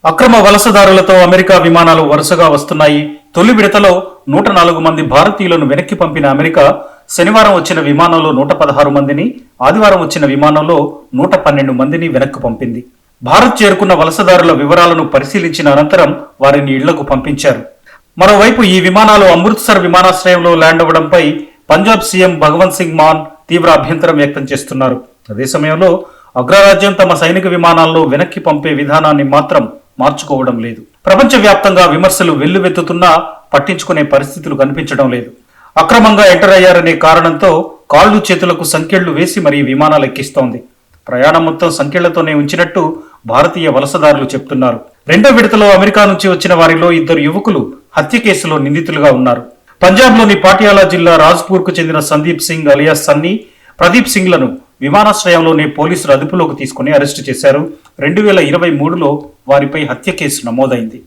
అక్రమ వలసదారులతో అమెరికా విమానాలు వరుసగా వస్తున్నాయి. తొలి విడతలో 104 మంది భారతీయులను వెనక్కి పంపిన అమెరికా శనివారం వచ్చిన విమానంలో 116 మందిని, ఆదివారం వచ్చిన విమానంలో 112 మందిని వెనక్కి పంపింది. భారత్ చేరుకున్న వలసదారుల వివరాలను పరిశీలించిన అనంతరం వారిని ఇళ్లకు పంపించారు. మరోవైపు ఈ విమానాలు అమృత్సర్ విమానాశ్రయంలో ల్యాండ్ అవ్వడంపై పంజాబ్ సీఎం భగవంత్ సింగ్ మాన్ తీవ్ర అభ్యంతరం వ్యక్తం చేస్తున్నారు. అదే సమయంలో అగ్రరాజ్యం తమ సైనిక విమానాల్లో వెనక్కి పంపే విధానాన్ని మాత్రం మార్చుకోవడం లేదు. ప్రపంచవ్యాప్తంగా విమర్శలు వెల్లువెత్తుతున్నా పట్టించుకునే పరిస్థితులు కనిపించడం లేదు. అక్రమంగా ఎంటర్ అయ్యారనే కారణంతో కాళ్లు చేతులకు సంకెళ్లు వేసి మరీ విమానాలు ఎక్కిస్తోంది. ప్రయాణం మొత్తం సంకెళ్లతోనే ఉంచినట్టు భారతీయ వలసదారులు చెప్తున్నారు. రెండో విడతలో అమెరికా నుంచి వచ్చిన వారిలో 2 యువకులు హత్య కేసులో నిందితులుగా ఉన్నారు. పంజాబ్లోని పాటియాలా జిల్లా రాజ్పూర్కు చెందిన సందీప్ సింగ్ అలియాస్ సన్నీ, ప్రదీప్ సింగ్లను విమానాశ్రయంలోనే పోలీసులు అదుపులోకి తీసుకుని అరెస్టు చేశారు. 2023లో వారిపై హత్య కేసు నమోదైంది.